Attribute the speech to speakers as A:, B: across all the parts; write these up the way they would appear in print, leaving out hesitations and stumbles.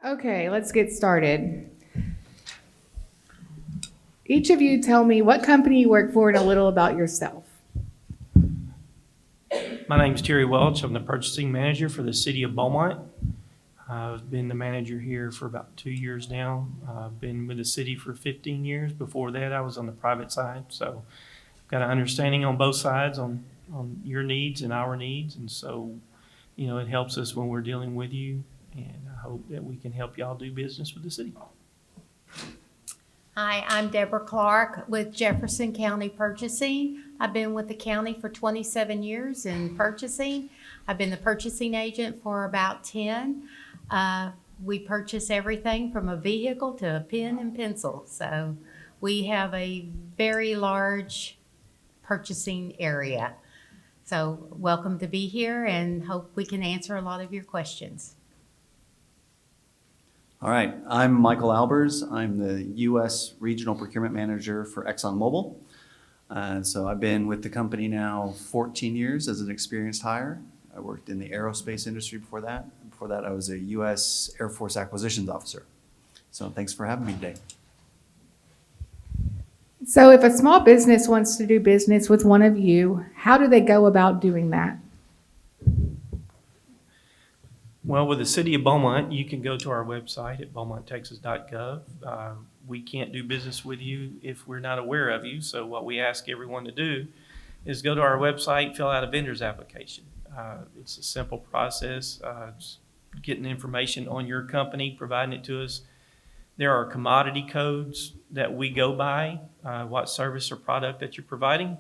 A: Okay, let's get started. Each of you tell me what company you work for and a little about yourself.
B: My name is Terry Welch. I'm the purchasing manager for the city of Beaumont. I've been the manager here for about 2 years now. I've been with the city for 15 years. Before that, I was on the private side. So I've got an understanding on both sides on your needs and our needs. And so, it helps us when we're dealing with you. And I hope that we can help y'all do business with the city.
C: Hi, I'm Deborah Clark with Jefferson County Purchasing. I've been with the county for 27 years in purchasing. I've been the purchasing agent for about 10. We purchase everything from a vehicle to a pen and pencil. So we have a very large purchasing area. So welcome to be here and hope we can answer a lot of your questions.
D: All right, I'm Michael Albers. I'm the U.S. Regional Procurement Manager for ExxonMobil. So I've been with the company now 14 years as an experienced hire. I worked in the aerospace industry before that. Before that, I was a U.S. Air Force Acquisitions Officer. So thanks for having me today.
A: So if a small business wants to do business with one of you, how do they go about doing that?
B: Well, with the city of Beaumont, you can go to our website at beaumonttexas.gov. We can't do business with you if we're not aware of you. So what we ask everyone to do is go to our website, fill out a vendor's application. It's a simple process, just getting information on your company, providing it to us. There are commodity codes that we go by, what service or product that you're providing,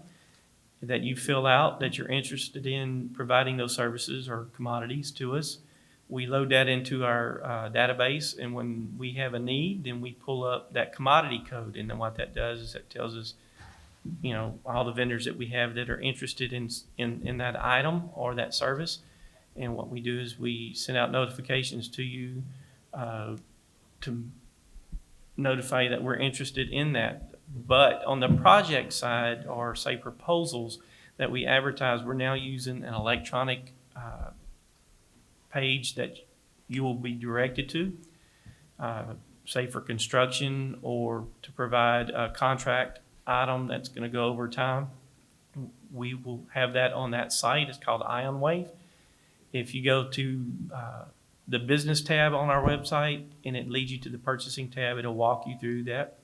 B: that you fill out, that you're interested in providing those services or commodities to us. We load that into our database, and when we have a need, then we pull up that commodity code. And then what that does is it tells us, all the vendors that we have that are interested in that item or that service. And what we do is we send out notifications to you to notify you that we're interested in that. But on the project side, or say proposals that we advertise, we're now using an electronic page that you will be directed to, say for construction or to provide a contract item that's going to go over time. We will have that on that site. It's called IonWave. If you go to the business tab on our website and it leads you to the purchasing tab, it'll walk you through that.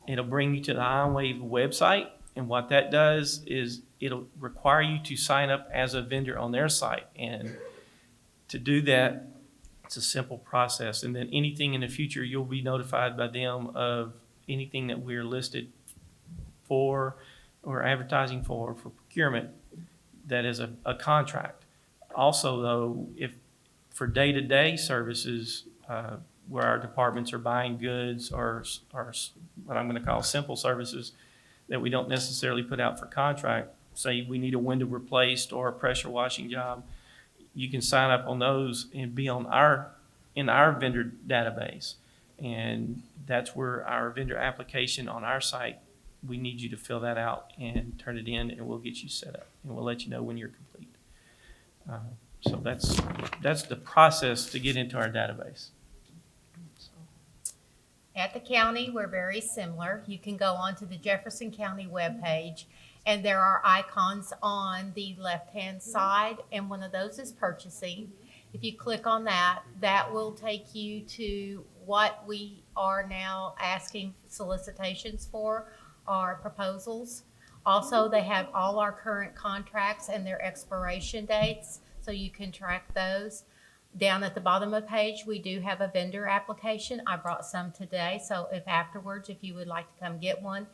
B: It'll bring you to the IonWave website, and what that does is it'll require you to sign up as a vendor on their site. And to do that, it's a simple process. And then anything in the future, you'll be notified by them of anything that we're listed for or advertising for procurement that is a contract. Also, though, if for day-to-day services where our departments are buying goods or what I'm going to call simple services that we don't necessarily put out for contract, say we need a window replaced or a pressure washing job, you can sign up on those and be in our vendor database. And that's where our vendor application on our site, we need you to fill that out and turn it in, and we'll get you set up, and we'll let you know when you're complete. So that's the process to get into our database.
C: At the county, we're very similar. You can go onto the Jefferson County webpage, and there are icons on the left-hand side, and one of those is purchasing. If you click on that, that will take you to what we are now asking solicitations for, our proposals. Also, they have all our current contracts and their expiration dates, so you can track those. Down at the bottom of the page, we do have a vendor application. I brought some today, so if you would like to come get one,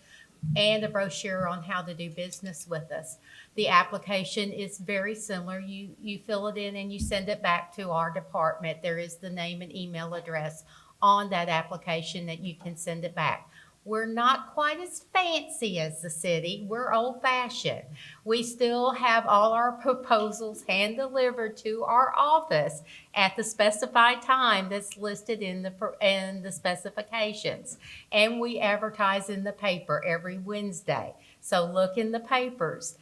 C: and a brochure on how to do business with us. The application is very similar. You fill it in and you send it back to our department. There is the name and email address on that application that you can send it back. We're not quite as fancy as the city. We're old-fashioned. We still have all our proposals hand-delivered to our office at the specified time that's listed in the specifications. And we advertise in the paper every Wednesday. So look in the papers.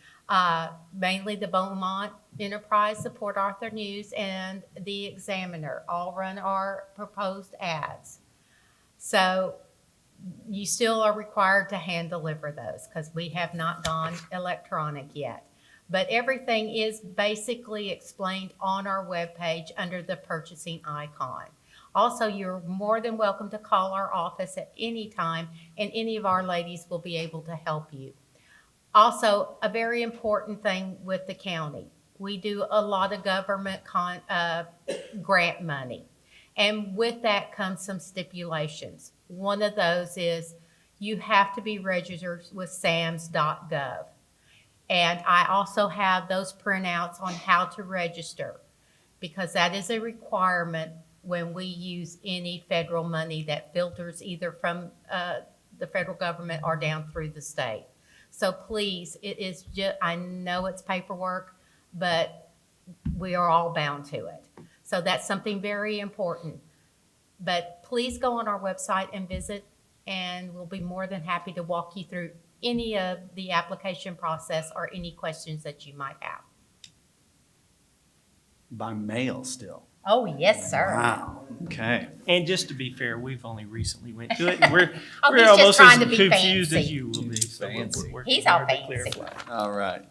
C: Mainly the Beaumont Enterprise, the Port Arthur News, and the Examiner all run our proposed ads. So you still are required to hand deliver those because we have not gone electronic yet. But everything is basically explained on our webpage under the purchasing icon. Also, you're more than welcome to call our office at any time, and any of our ladies will be able to help you. Also, a very important thing with the county, we do a lot of government grant money. And with that comes some stipulations. One of those is you have to be registered with SAMS.gov. And I also have those printouts on how to register, because that is a requirement when we use any federal money that filters either from the federal government or down through the state. So please, it is just, I know it's paperwork, but we are all bound to it. So that's something very important. But please go on our website and visit, and we'll be more than happy to walk you through any of the application process or any questions that you might have.
D: By mail still.
C: Oh, yes, sir.
D: Wow, okay.
B: And just to be fair, we've only recently went to it, and we're
C: Oh, he's
B: we're
C: just
B: almost
C: trying
B: as
C: to be
B: confused
C: fancy.
B: as you will be. So
D: Fancy.
B: we're
C: He's all
B: hard to
C: fancy.
B: clarify.
D: All right.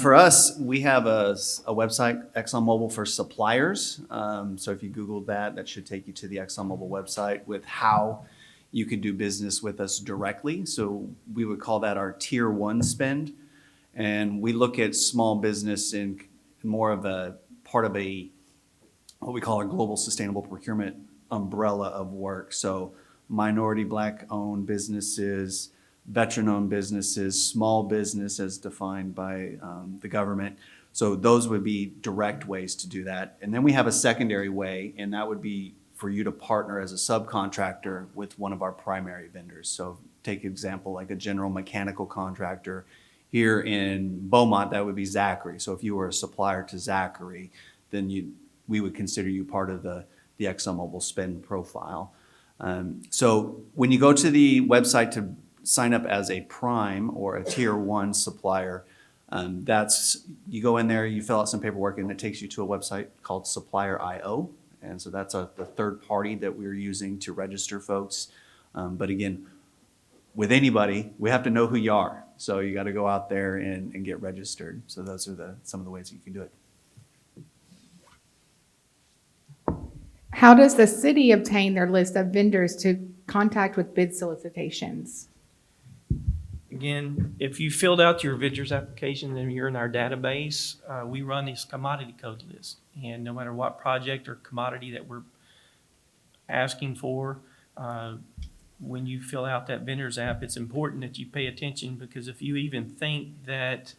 D: For us, we have a website, ExxonMobil for Suppliers. So if you Googled that, that should take you to the ExxonMobil website with how you could do business with us directly. So we would call that our tier 1 spend. And we look at small business in more of a part of what we call our global sustainable procurement umbrella of work. So minority Black owned businesses, veteran-owned businesses, small business as defined by the government. So those would be direct ways to do that. And then we have a secondary way, and that would be for you to partner as a subcontractor with one of our primary vendors. So take an example like a general mechanical contractor. Here in Beaumont, that would be Zachary. So if you were a supplier to Zachary, then we would consider you part of the ExxonMobil spend profile. So when you go to the website to sign up as a prime or a tier 1 supplier, you go in there, you fill out some paperwork, and it takes you to a website called Supplier.io. And so that's the third party that we're using to register folks. But again, with anybody, we have to know who you are. So you got to go out there and get registered. So those are some of the ways that you can do it.
A: How does the city obtain their list of vendors to contact with bid solicitations?
B: Again, if you filled out your vendor's application and you're in our database, we run this commodity code list. And no matter what project or commodity that we're asking for, when you fill out that vendor's app, it's important that you pay attention, because if you even think that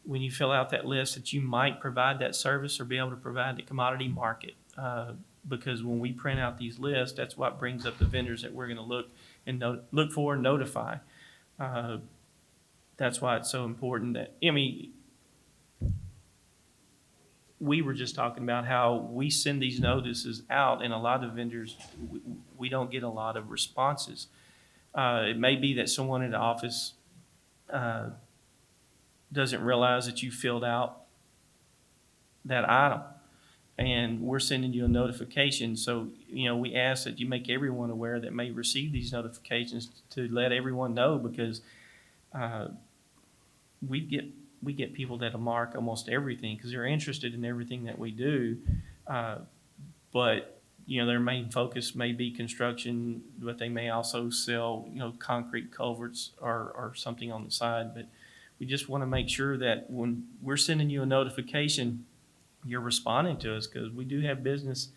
B: when you fill out that list that you might provide that service or be able to provide the commodity market, because when we print out these lists, that's what brings up the vendors that we're going to look for and notify. That's why it's so important that, we were just talking about how we send these notices out, and a lot of vendors, we don't get a lot of responses. It may be that someone in the office doesn't realize that you filled out that item, and we're sending you a notification. So, we ask that you make everyone aware that may receive these notifications, to let everyone know, because we get people that'll mark almost everything because they're interested in everything that we do. But, their main focus may be construction, but they may also sell, concrete culverts or something on the side. But we just want to make sure that when we're sending you a notification, you're responding to us, because we do have business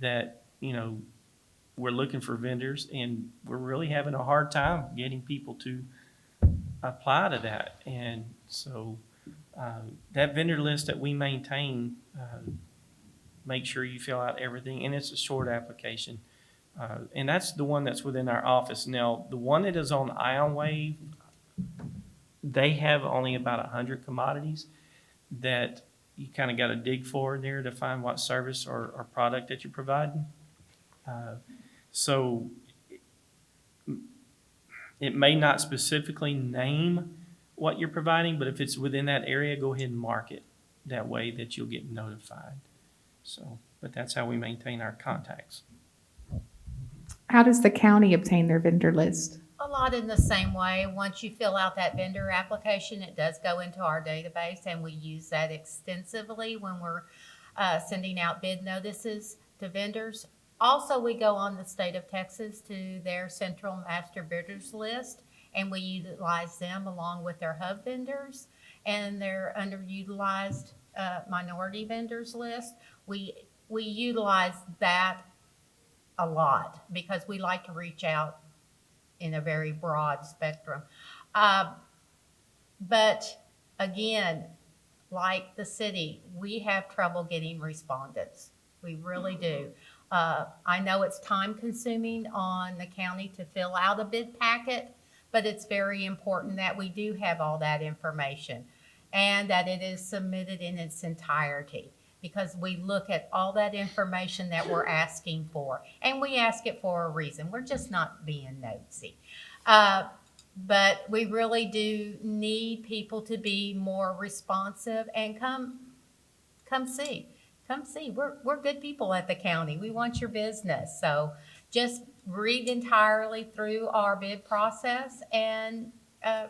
B: that, we're looking for vendors, and we're really having a hard time getting people to apply to that. And so that vendor list that we maintain, make sure you fill out everything, and it's a short application. And that's the one that's within our office. Now, the one that is on IonWave, they have only about 100 commodities that you kind of got to dig for there to find what service or product that you're providing. So it may not specifically name what you're providing, but if it's within that area, go ahead and mark it that way that you'll get notified. So, but that's how we maintain our contacts.
A: How does the county obtain their vendor list?
C: A lot in the same way. Once you fill out that vendor application, it does go into our database, and we use that extensively when we're sending out bid notices to vendors. Also, we go on the state of Texas to their central master bidders list, and we utilize them along with their hub vendors and their underutilized minority vendors list. We utilize that a lot because we like to reach out in a very broad spectrum. But again, like the city, we have trouble getting respondents. We really do. I know it's time consuming on the county to fill out a bid packet, but it's very important that we do have all that information and that it is submitted in its entirety, because we look at all that information that we're asking for, and we ask it for a reason. We're just not being nosy. But we really do need people to be more responsive and come see. Come see. We're good people at the county. We want your business. So just read entirely through our bid process and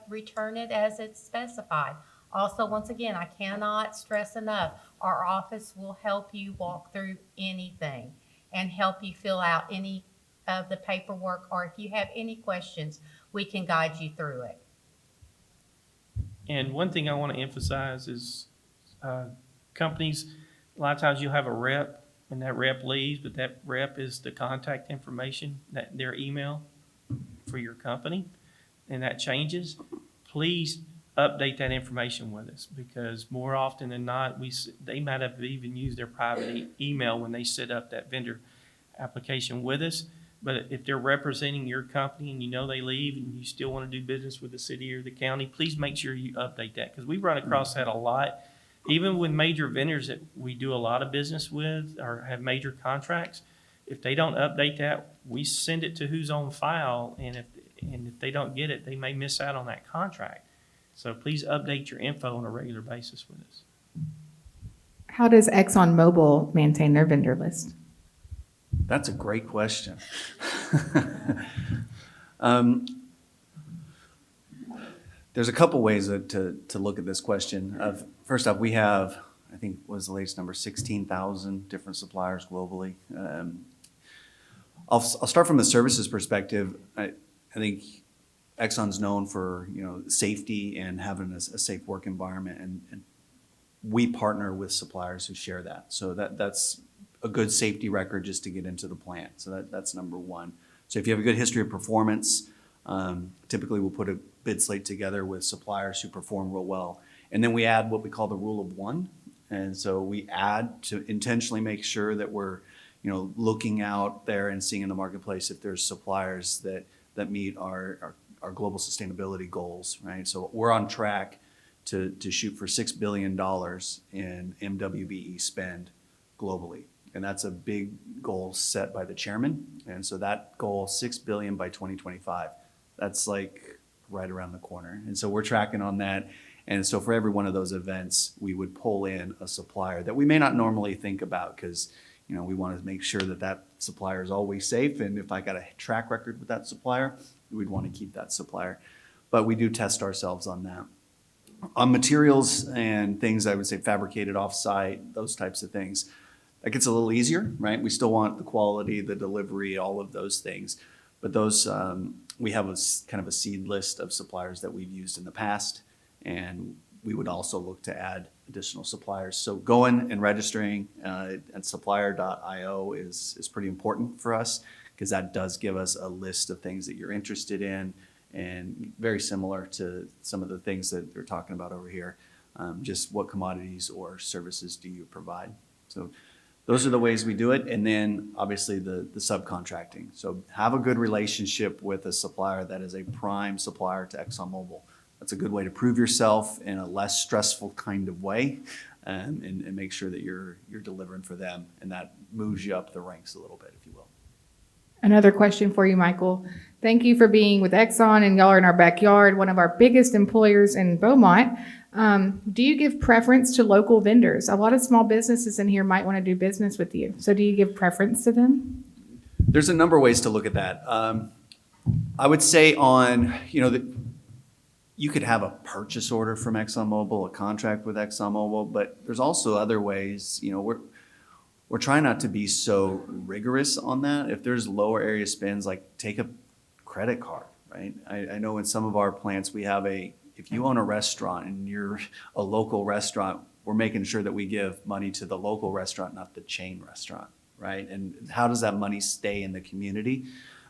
C: return it as it's specified. Also, once again, I cannot stress enough, our office will help you walk through anything and help you fill out any of the paperwork, or if you have any questions, we can guide you through it.
B: And one thing I want to emphasize is companies, a lot of times you'll have a rep and that rep leaves, but that rep is the contact information, that their email for your company, and that changes. Please update that information with us, because more often than not, they might have even used their private email when they set up that vendor application with us. But if they're representing your company and you know they leave and you still want to do business with the city or the county, please make sure you update that, because we run across that a lot. Even with major vendors that we do a lot of business with or have major contracts, if they don't update that, we send it to who's on file, and if they don't get it, they may miss out on that contract. So please update your info on a regular basis with us.
A: How does ExxonMobil maintain their vendor list?
D: That's a great question. There's a couple ways to look at this question. First off, we have, I think, what was the latest number, 16,000 different suppliers globally. I'll start from the services perspective. I think Exxon's known for safety and having a safe work environment, and we partner with suppliers who share that. So that's a good safety record just to get into the plant. So that's number one. So if you have a good history of performance, typically we'll put a bid slate together with suppliers who perform real well. And then we add what we call the rule of one. And so we add to intentionally make sure that we're looking out there and seeing in the marketplace if there's suppliers that meet our global sustainability goals, right? So we're on track to shoot for $6 billion in MWBE spend globally. And that's a big goal set by the chairman. And so that goal, $6 billion by 2025, that's like right around the corner. And so we're tracking on that. And so for every one of those events, we would pull in a supplier that we may not normally think about, because we want to make sure that supplier is always safe. And if I got a track record with that supplier, we'd want to keep that supplier. But we do test ourselves on that. On materials and things, I would say fabricated offsite, those types of things, that gets a little easier, right? We still want the quality, the delivery, all of those things. But those, we have kind of a seed list of suppliers that we've used in the past, and we would also look to add additional suppliers. So going and registering at supplier.io is pretty important for us, because that does give us a list of things that you're interested in, and very similar to some of the things that they're talking about over here. Just what commodities or services do you provide? So those are the ways we do it. And then obviously the subcontracting. So have a good relationship with a supplier that is a prime supplier to ExxonMobil. That's a good way to prove yourself in a less stressful kind of way, and make sure that you're delivering for them. And that moves you up the ranks a little bit, if you will.
A: Another question for you, Michael. Thank you for being with Exxon, and y'all are in our backyard, one of our biggest employers in Beaumont. Do you give preference to local vendors? A lot of small businesses in here might want to do business with you. So do you give preference to them?
D: There's a number of ways to look at that. I would say you could have a purchase order from ExxonMobil, a contract with ExxonMobil, but there's also other ways. We're trying not to be so rigorous on that. If there's lower area spends, like take a credit card, right? I know in some of our plants we have if you own a restaurant and you're a local restaurant, we're making sure that we give money to the local restaurant, not the chain restaurant, right? And how does that money stay in the community?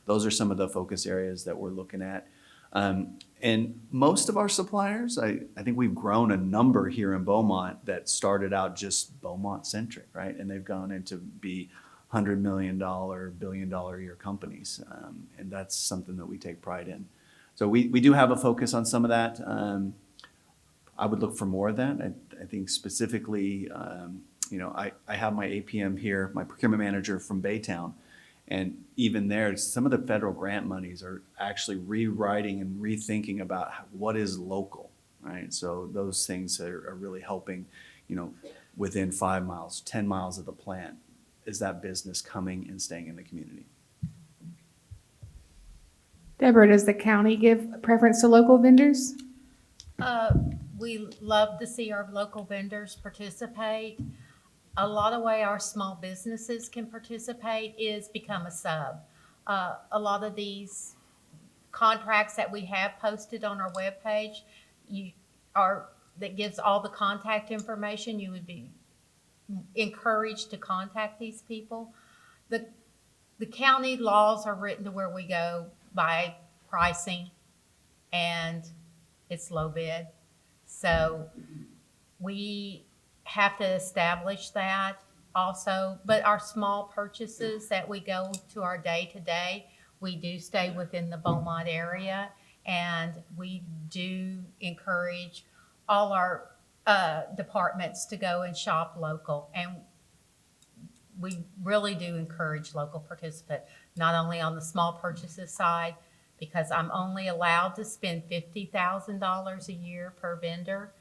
D: Those are some of the focus areas that we're looking at. And most of our suppliers, I think we've grown a number here in Beaumont that started out just Beaumont centric, right? And they've gone into be $100 million, billion-dollar a year companies. And that's something that we take pride in. So we do have a focus on some of that. I would look for more of that. I think specifically, I have my APM here, my procurement manager from Baytown. And even there, some of the federal grant monies are actually rewriting and rethinking about what is local, right? So those things are really helping, within 5 miles, 10 miles of the plant, is that business coming and staying in the community?
A: Deborah, does the county give preference to local vendors?
C: We love to see our local vendors participate. A lot of way our small businesses can participate is become a sub. A lot of these contracts that we have posted on our webpage, that gives all the contact information. You would be encouraged to contact these people. The county laws are written to where we go by pricing, and it's low bid. So we have to establish that also. But our small purchases that we go to our day-to-day, we do stay within the Beaumont area, and we do encourage all our departments to go and shop local. And we really do encourage local participant, not only on the small purchases side, because I'm only allowed to spend $50,000 a year per vendor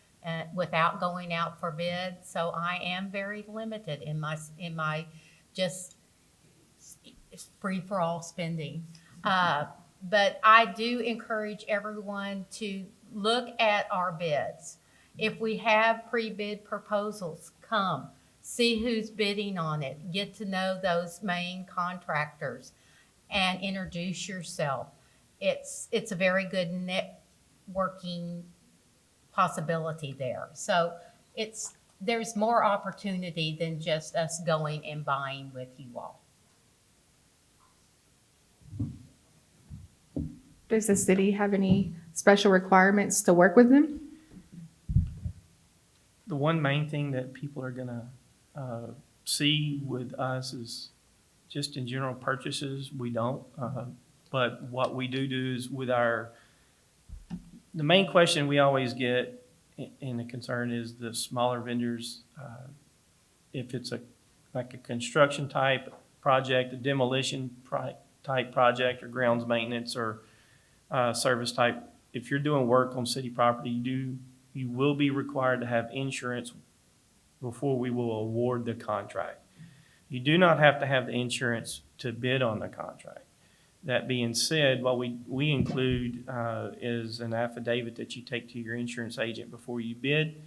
C: without going out for bid. So I am very limited in my just free for all spending. But I do encourage everyone to look at our bids. If we have pre-bid proposals, come. See who's bidding on it. Get to know those main contractors and introduce yourself. It's a very good networking possibility there. So there's more opportunity than just us going and buying with you all.
A: Does the city have any special requirements to work with them?
B: The one main thing that people are going to see with us is just in general purchases, we don't. But what we do is with the main question we always get and the concern is the smaller vendors, if it's like a construction type project, a demolition type project, or grounds maintenance or service type, if you're doing work on city property, you will be required to have insurance before we will award the contract. You do not have to have the insurance to bid on the contract. That being said, what we include is an affidavit that you take to your insurance agent before you bid,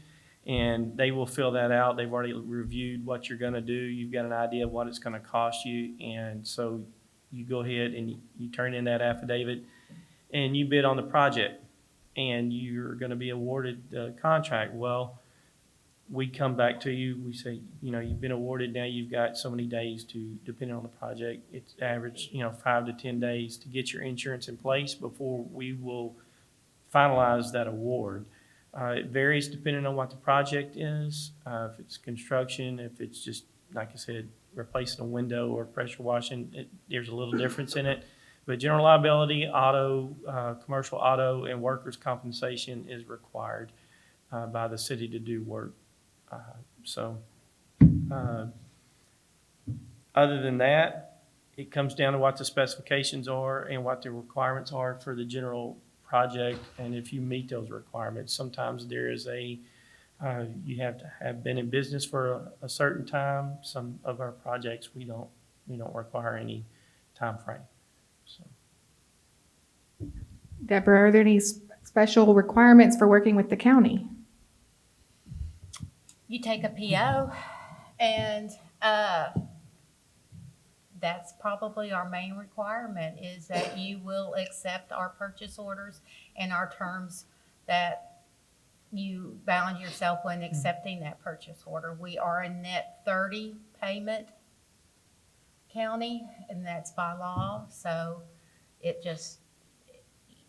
B: and they will fill that out. They've already reviewed what you're going to do. You've got an idea of what it's going to cost you, and so you go ahead and you turn in that affidavit, and you bid on the project, and you're going to be awarded the contract. Well, we come back to you, we say, you've been awarded, now you've got so many days to, depending on the project, it's average, 5 to 10 days to get your insurance in place before we will finalize that award. It varies depending on what the project is, if it's construction, if it's just, like I said, replacing a window or pressure washing, there's a little difference in it. But general liability, auto, commercial auto, and workers' compensation is required by the city to do work. Other than that, it comes down to what the specifications are and what the requirements are for the general project. And if you meet those requirements, sometimes there is you have to have been in business for a certain time. Some of our projects, we don't require any time frame. So.
A: Deborah, are there any special requirements for working with the county?
C: You take a PO, and that's probably our main requirement, is that you will accept our purchase orders and our terms that you bound yourself when accepting that purchase order. We are a net 30 payment county, and that's by law. So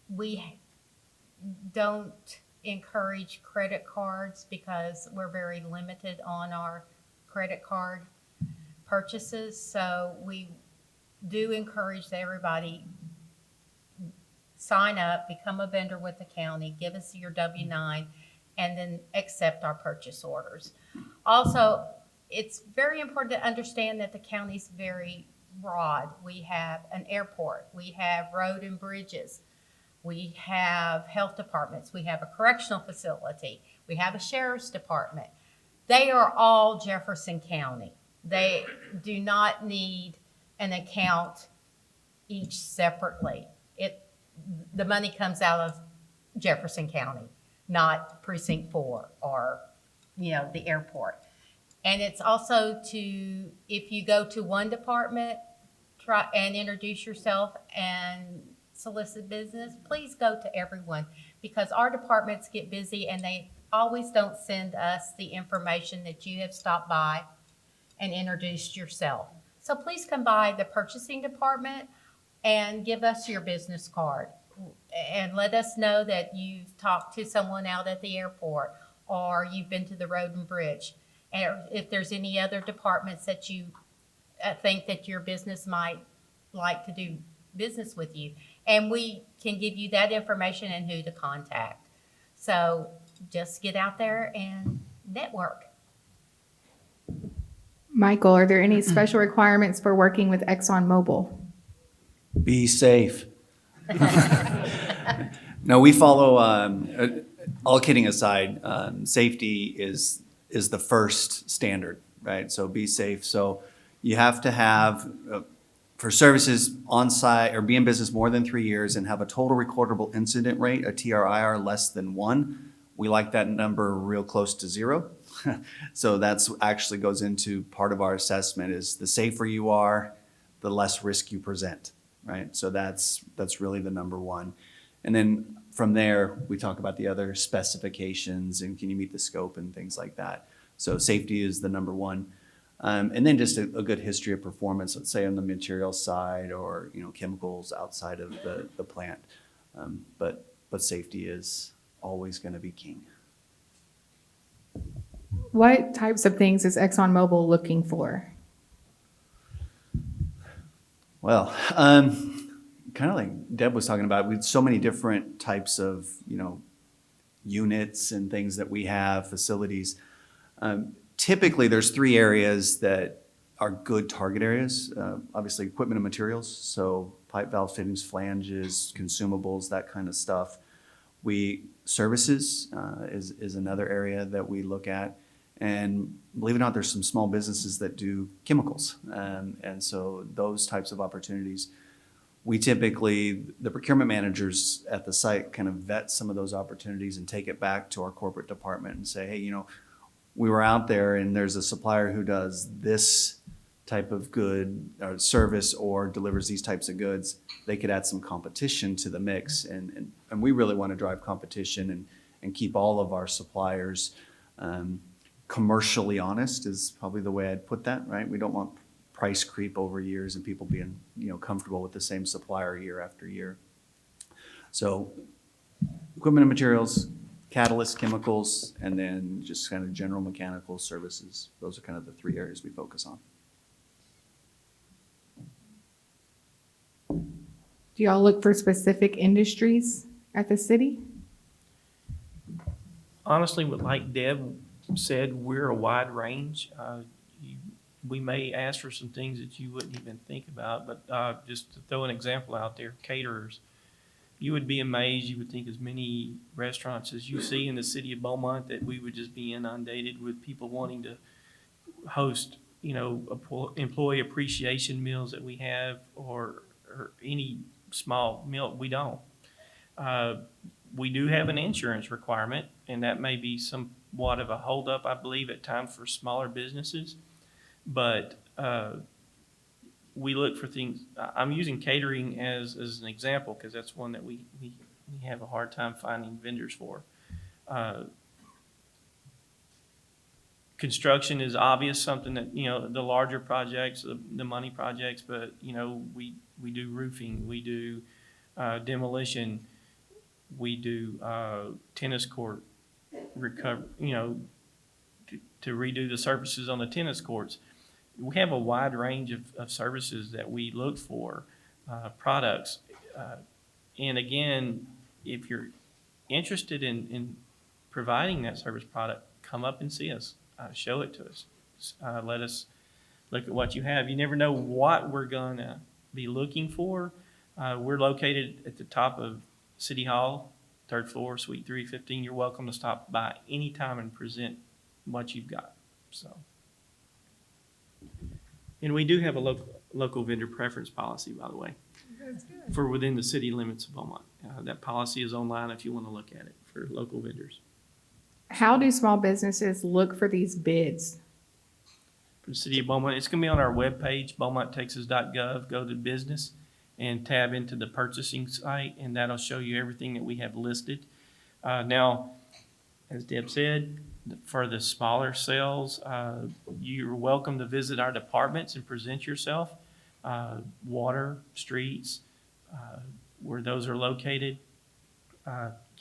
C: we don't encourage credit cards because we're very limited on our credit card purchases. So we do encourage that everybody sign up, become a vendor with the county, give us your W-9, and then accept our purchase orders. Also, it's very important to understand that the county's very broad. We have an airport, we have road and bridges, we have health departments, we have a correctional facility, we have a sheriff's department. They are all Jefferson County. They do not need an account each separately. The money comes out of Jefferson County, not Precinct 4 or, the airport. And it's also if you go to one department, try and introduce yourself and solicit business, please go to everyone, because our departments get busy and they always don't send us the information that you have stopped by and introduced yourself. So please come by the purchasing department and give us your business card and let us know that you've talked to someone out at the airport or you've been to the road and bridge. And if there's any other departments that you think that your business might like to do business with you, and we can give you that information and who to contact. So just get out there and network.
A: Michael, are there any special requirements for working with ExxonMobil?
D: Be safe. No, we follow, all kidding aside, safety is the first standard, right? So be safe. So you have to have, for services on site or be in business more than 3 years and have a total recordable incident rate, a TRIR less than 1. We like that number real close to 0. So that's actually goes into part of our assessment is the safer you are, the less risk you present, right? So that's really the number one. And then from there, we talk about the other specifications and can you meet the scope and things like that. So safety is the number one. And then just a good history of performance, let's say on the material side or, chemicals outside of the plant. But safety is always going to be king.
A: What types of things is ExxonMobil looking for?
D: Well, kind of like Deb was talking about, we have so many different types of, units and things that we have, facilities. Typically, there's 3 areas that are good target areas. Obviously, equipment and materials, so pipe, valve, fittings, flanges, consumables, that kind of stuff. Services is another area that we look at. And believe it or not, there's some small businesses that do chemicals. And so those types of opportunities, the procurement managers at the site kind of vet some of those opportunities and take it back to our corporate department and say, hey, we were out there and there's a supplier who does this type of good or service or delivers these types of goods. They could add some competition to the mix. And we really want to drive competition and keep all of our suppliers commercially honest is probably the way I'd put that, right? We don't want price creep over years and people being, comfortable with the same supplier year after year. So equipment and materials, catalysts, chemicals, and then just kind of general mechanical services. Those are kind of the 3 areas we focus on.
A: Do y'all look for specific industries at the city?
B: Honestly, like Deb said, we're a wide range. we may ask for some things that you wouldn't even think about, but just to throw an example out there, caterers. You would be amazed, you would think as many restaurants as you see in the city of Beaumont that we would just be inundated with people wanting to host, employee appreciation meals that we have or any small meal. We don't. We do have an insurance requirement, and that may be somewhat of a holdup, I believe, at times for smaller businesses. But we look for things. I'm using catering as an example because that's one that we have a hard time finding vendors for. Construction is obvious, something that, the larger projects, the money projects, but, we do roofing, we do demolition, we do tennis court recover, to redo the surfaces on the tennis courts. We have a wide range of services that we look for, products. And again, if you're interested in providing that service product, come up and see us. Show it to us. Let us look at what you have. You never know what we're going to be looking for. We're located at the top of City Hall, 3rd floor, Suite 315. You're welcome to stop by anytime and present what you've got. So, and we do have a local vendor preference policy, by the way, for within the city limits of Beaumont. That policy is online if you want to look at it for local vendors.
A: How do small businesses look for these bids?
B: For the city of Beaumont, it's going to be on our webpage, beaumonttexas.gov. Go to business and tab into the purchasing site, and that'll show you everything that we have listed. Now, as Deb said, for the smaller sales, you're welcome to visit our departments and present yourself. Water, streets, where those are located.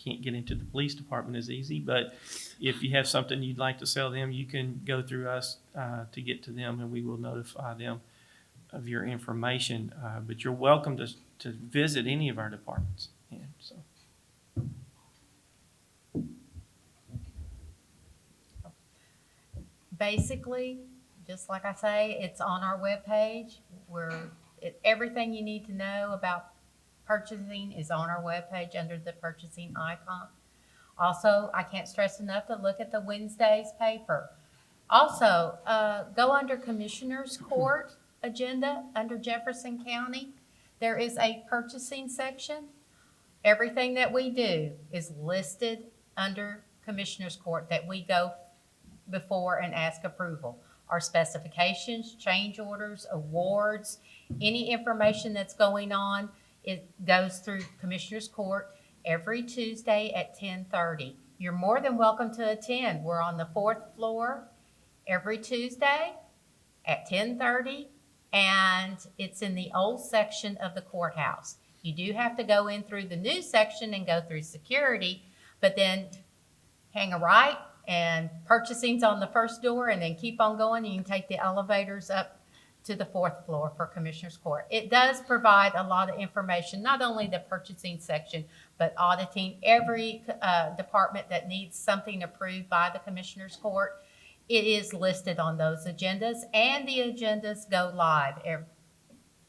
B: Can't get into the police department as easy, but if you have something you'd like to sell them, you can go through us to get to them, and we will notify them of your information. But you're welcome to visit any of our departments. Yeah, so.
C: Basically, just like I say, it's on our webpage. Everything you need to know about purchasing is on our webpage under the purchasing icon. Also, I can't stress enough to look at the Wednesday's paper. Also, go under Commissioners Court agenda under Jefferson County. There is a purchasing section. Everything that we do is listed under Commissioners Court that we go before and ask approval. Our specifications, change orders, awards, any information that's going on, it goes through Commissioners Court every Tuesday at 10:30. You're more than welcome to attend. We're on the 4th floor every Tuesday at 10:30, and it's in the old section of the courthouse. You do have to go in through the new section and go through security, but then hang a right, and purchasing's on the first door, and then keep on going. You can take the elevators up to the 4th floor for Commissioners Court. It does provide a lot of information, not only the purchasing section, but auditing every department that needs something approved by the Commissioners Court. It is listed on those agendas, and the agendas go live.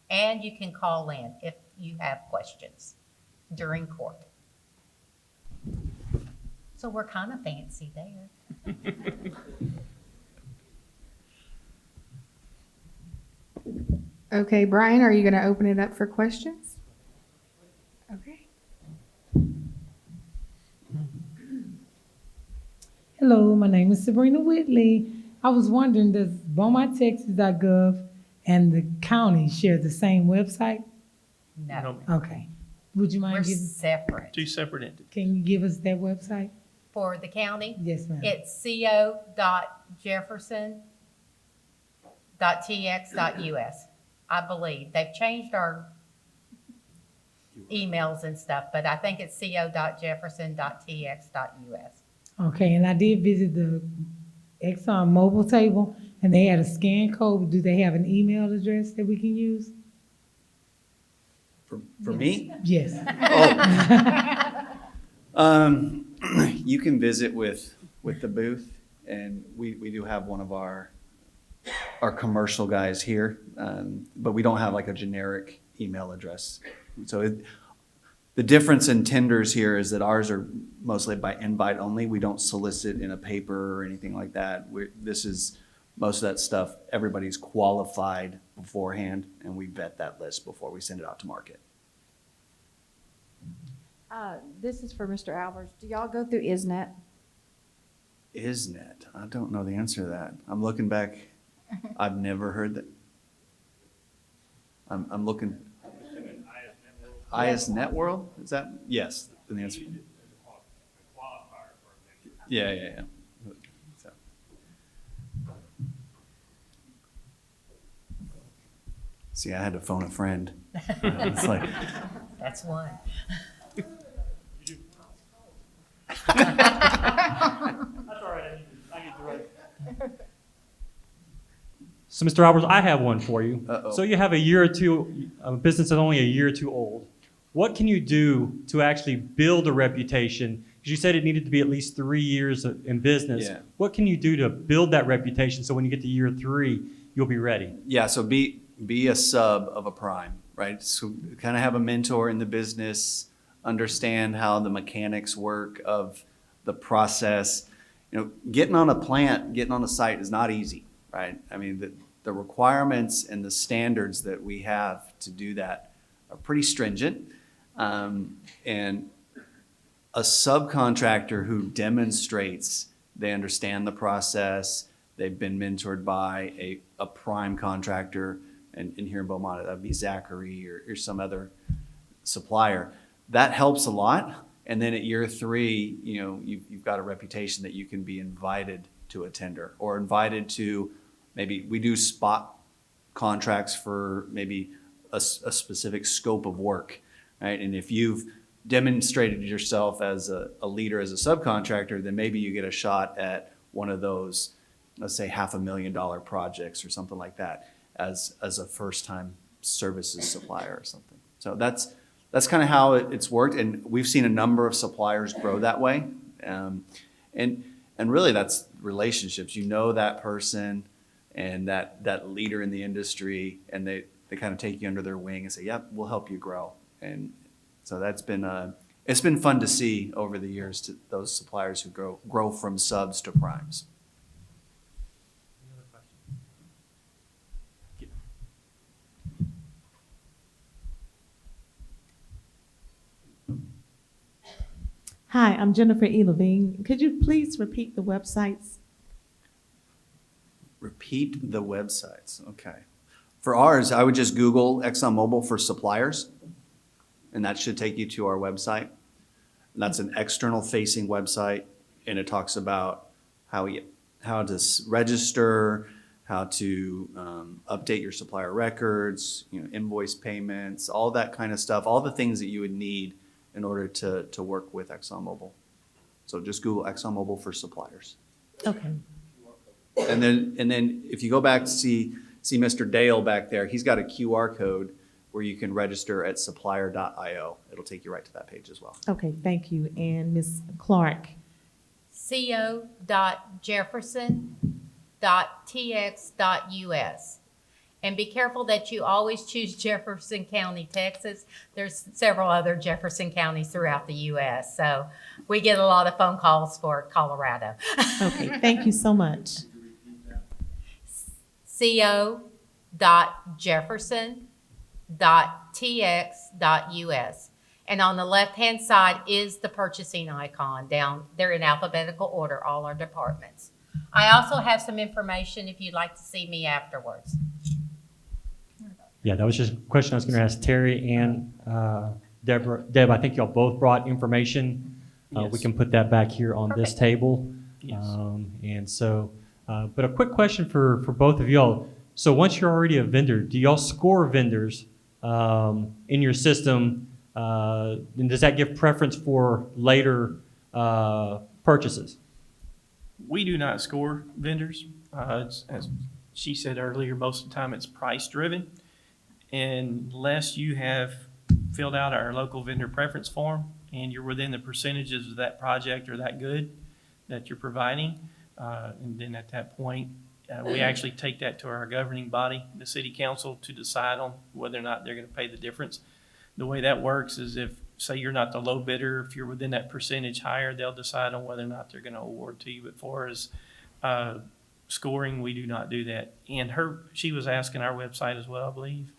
C: And you can call in if you have questions during court. So we're kind of fancy there.
A: Okay, Brian, are you going to open it up for questions? Okay.
E: Hello, my name is Sabrina Whitley. I was wondering, does BeaumontTexas.gov and the county share the same website?
C: No,
E: Okay. Would you
C: we're
E: mind giving,
C: separate.
B: Two separate entities.
E: can you give us that website?
C: For the county,
E: Yes, ma'am.
C: it's co.jefferson.tx.us. I believe. They've changed our emails and stuff, but I think it's co.jefferson.tx.us.
E: Okay, and I did visit the ExxonMobil table, and they had a scan code. Do they have an email address that we can use?
D: For me?
E: Yes.
D: You can visit with the booth, and we do have one of our our commercial guys here, but we don't have like a generic email address. So the difference in tenders here is that ours are mostly by invite only. We don't solicit in a paper or anything like that. This is most of that stuff. Everybody's qualified beforehand, and we vet that list before we send it out to market.
F: This is for Mr. Albers. Do y'all go through ISNET?
D: ISNET? I don't know the answer to that. I'm looking back. I've never heard that. I'm looking. ISNet World? Is that? Yes. The answer. Yeah. So. See, I had to phone a friend. It's like.
C: That's one.
G: So, Mr. Albers, I have one for you.
D: Uh-oh.
G: So you have a year or two, a business that's only a year or two old. What can you do to actually build a reputation? Because you said it needed to be at least 3 years in business.
D: Yeah.
G: What can you do to build that reputation so when you get to year 3, you'll be ready?
D: Yeah, so be a sub of a prime, right? So kind of have a mentor in the business, understand how the mechanics work of the process. You know, getting on a plant, getting on a site is not easy, right? I mean, the requirements and the standards that we have to do that are pretty stringent. And a subcontractor who demonstrates they understand the process, they've been mentored by a prime contractor, and here in Beaumont, that'd be Zachary or some other supplier. That helps a lot. And then at year 3, you know, you've got a reputation that you can be invited to a tender or invited to, maybe we do spot contracts for maybe a specific scope of work, right? And if you've demonstrated yourself as a leader, as a subcontractor, then maybe you get a shot at one of those, let's say $500,000 projects or something like that as a first-time services supplier or something. So that's kind of how it's worked, and we've seen a number of suppliers grow that way. And really that's relationships. You know that person and that leader in the industry, and they kind of take you under their wing and say, yep, we'll help you grow. And so that's been it's been fun to see over the years to those suppliers who grow from subs to primes.
H: Hi, I'm Jennifer E. Levine. Could you please repeat the websites?
D: Repeat the websites. Okay. For ours, I would just Google ExxonMobil for suppliers, and that should take you to our website. And that's an external facing website, and it talks about how to register, how to update your supplier records, invoice payments, all that kind of stuff, all the things that you would need in order to work with ExxonMobil. So just Google ExxonMobil for suppliers.
H: Okay.
D: And then if you go back to see Mr. Dale back there, he's got a QR code where you can register at supplier.io. It'll take you right to that page as well.
H: Okay, thank you. And Ms. Clark?
C: co.jefferson.tx.us. And be careful that you always choose Jefferson County, Texas. There's several other Jefferson counties throughout the U.S., so we get a lot of phone calls for Colorado.
H: Okay, thank you so much.
C: co.jefferson.tx.us. And on the left-hand side is the purchasing icon down there in alphabetical order, all our departments. I also have some information if you'd like to see me afterwards.
G: Yeah, that was just a question I was going to ask Terry and Deborah. Deb, I think y'all both brought information.
B: Yes.
G: We can put that back here on this
C: Perfect.
G: table.
B: Yes.
G: And so, but a quick question for both of y'all. So once you're already a vendor, do y'all score vendors in your system? And does that give preference for later purchases?
B: We do not score vendors. As she said earlier, most of the time it's price driven. Unless you have filled out our local vendor preference form and you're within the percentages of that project or that good that you're providing, and then at that point, We actually take that to our governing body, the city council, to decide on whether or not they're going to pay the difference. The way that works is if, say you're not the low bidder, if you're within that percentage higher, they'll decide on whether or not they're going to award to you. But for as scoring, we do not do that. And she was asking our website as well, I believe.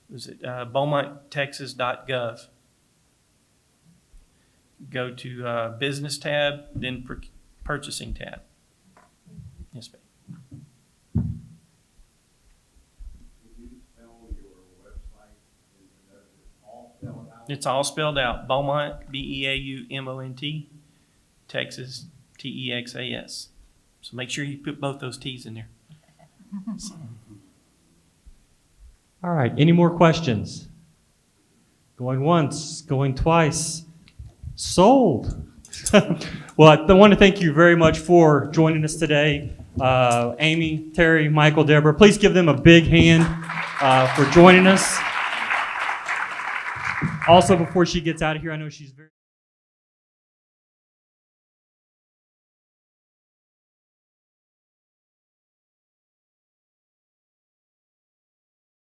B: Was it BeaumontTexas.gov? Go to business tab, then purchasing tab. Yes, ma'am. It's all spelled out. Beaumont, B-E-A-U-M-O-N-T, Texas, T-E-X-A-S. So make sure you put both those T's in there.
G: All right, any more questions? Going once, going twice. Sold. Well, I want to thank you very much for joining us today. Amy, Terry, Michael, Deborah, please give them a big hand for joining us. Also, before she gets out of here, I know she's very